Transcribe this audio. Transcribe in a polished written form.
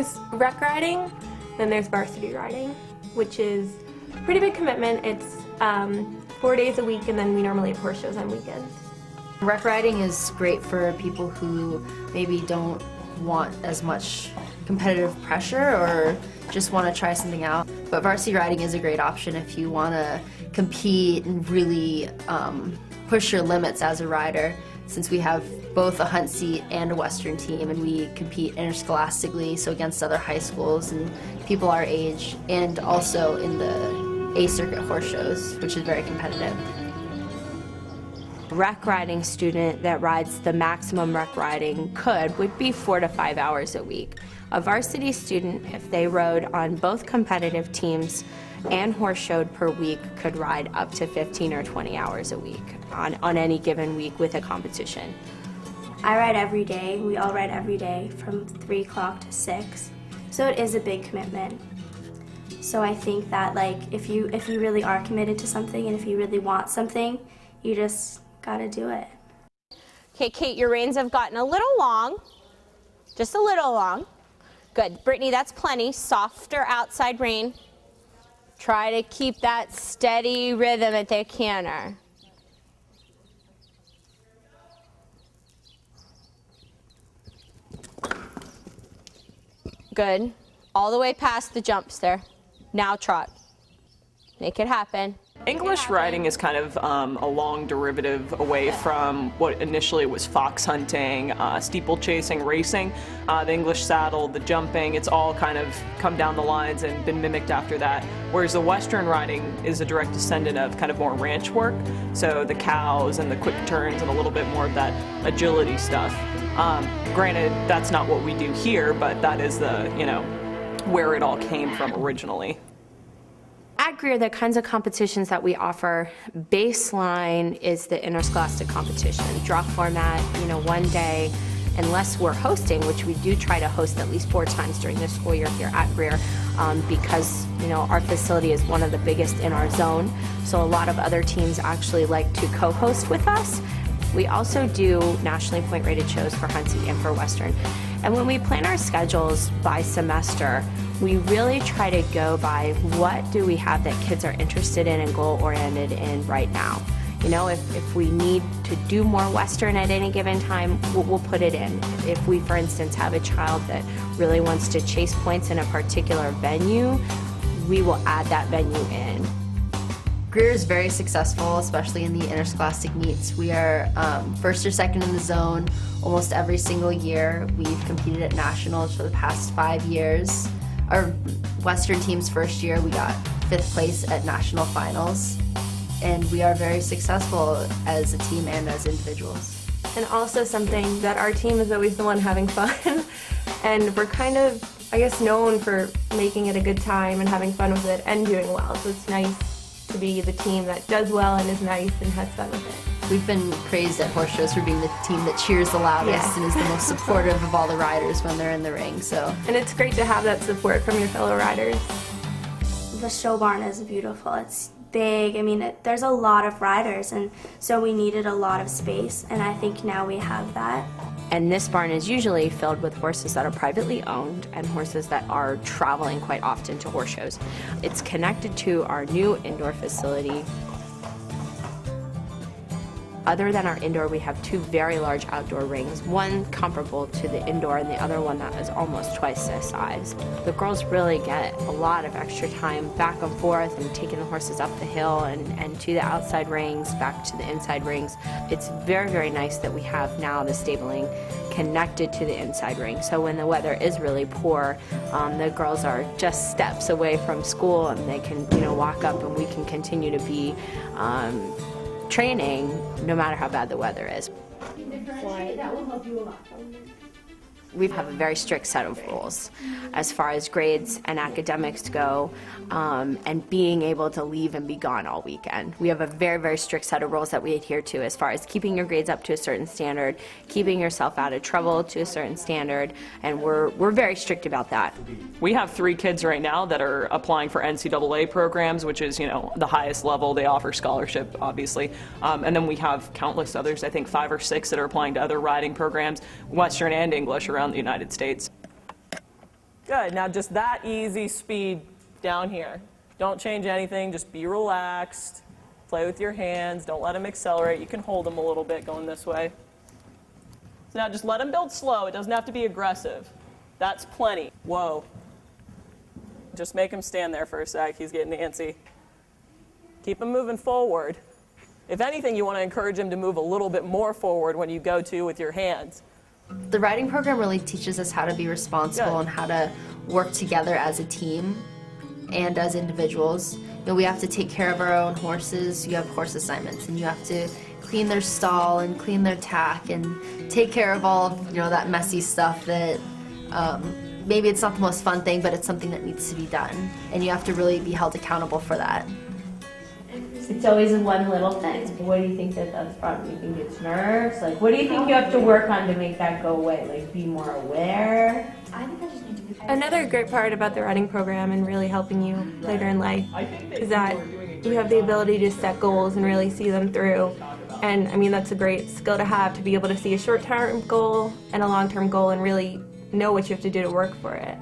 there's rec riding, then there's varsity riding, which is a pretty big commitment. It's 4 days a week, and then we normally have horse shows on weekends. Rec riding is great for people who maybe don't want as much competitive pressure or just want to try something out. But varsity riding is a great option if you want to compete and really push your limits as a rider, since we have both a hunt seat and a Western team, and we compete interscholastically, so against other high schools and people our age, and also in the A-circuit horse shows, which is very competitive. Rec riding student that rides the maximum rec riding would be 4 to 5 hours a week. A varsity student, if they rode on both competitive teams and horse showed per week, could ride up to 15 or 20 hours a week on any given week with a competition. I ride every day. We all ride every day from 3 o'clock to 6. So it is a big commitment. So I think that if you really are committed to something and if you really want something, you just gotta do it. Okay, Kate, your reins have gotten a little long, just a little long. Good. Brittany, that's plenty. Softer outside rein. Try to keep that steady rhythm at the canter. Good. All the way past the jumps there. Now trot. Make it happen. English riding is kind of a long derivative away from what initially was fox hunting, steeplechasing, racing. The English saddle, the jumping, it's all kind of come down the lines and been mimicked after that. Whereas the Western riding is a direct descendant of kind of more ranch work. So the cows and the quick turns and a little bit more of that agility stuff. Granted, that's not what we do here, but that is the, where it all came from originally. At Grier, the kinds of competitions that we offer, baseline is the interscholastic competition. Draw format, one day, unless we're hosting, which we do try to host at least 4 times during the school year here at Grier, because our facility is one of the biggest in our zone. So a lot of other teams actually like to co-host with us. We also do nationally point-rated shows for Hunt Seat and for Western. And when we plan our schedules by semester, we really try to go by what do we have that kids are interested in and goal-oriented in right now. If we need to do more Western at any given time, we'll put it in. If we, for instance, have a child that really wants to chase points in a particular venue, we will add that venue in. Grier is very successful, especially in the interscholastic meets. We are first or second in the zone almost every single year. We've competed at nationals for the past 5 years. Our Western team's first year, we got 5th place at national finals. And we are very successful as a team and as individuals. And also something that our team is always the one having fun. And we're kind of, known for making it a good time and having fun with it and doing well. So it's nice to be the team that does well and is nice and has fun with it. We've been praised at horse shows for being the team that cheers the loudest and is the most supportive of all the riders when they're in the ring. And it's great to have that support from your fellow riders. The show barn is beautiful. It's big. There's a lot of riders, and so we needed a lot of space, and I think now we have that. And this barn is usually filled with horses that are privately owned and horses that are traveling quite often to horse shows. It's connected to our new indoor facility. Other than our indoor, we have 2 very large outdoor rings, one comparable to the indoor and the other one that is almost twice this size. The girls really get a lot of extra time back and forth and taking the horses up the hill and to the outside rings, back to the inside rings. It's very, very nice that we have now the stabling connected to the inside ring. So when the weather is really poor, the girls are just steps away from school and they can, walk up and we can continue to be training no matter how bad the weather is. We have a very strict set of rules as far as grades and academics go, and being able to leave and be gone all weekend. We have a very, very strict set of rules that we adhere to as far as keeping your grades up to a certain standard, keeping yourself out of trouble to a certain standard, and we're very strict about that. We have 3 kids right now that are applying for NCAA programs, which is, the highest level. They offer scholarship, obviously. And then we have countless others, I think 5 or 6 that are applying to other riding programs, Western and English, around the United States. Good. Now just that easy speed down here. Don't change anything. Just be relaxed. Play with your hands. Don't let him accelerate. You can hold him a little bit going this way. So now just let him build slow. It doesn't have to be aggressive. That's plenty. Whoa. Just make him stand there for a sec. He's getting antsy. Keep him moving forward. If anything, you want to encourage him to move a little bit more forward when you go to with your hands. The riding program really teaches us how to be responsible Good. and how to work together as a team and as individuals. You know, we have to take care of our own horses. You have horse assignments, and you have to clean their stall and clean their tack and take care of all of, that messy stuff that maybe it's not the most fun thing, but it's something that needs to be done, and you have to really be held accountable for that. It's always one little thing. What do you think that's from? You think it's nerves? Like, what do you think you have to work on to make that go away? Like, be more aware? Another great part about the riding program and really helping you later in life is that you have the ability to set goals and really see them through. And I mean, that's a great skill to have, to be able to see a short-term goal and a long-term goal and really know what you have to do to work for it.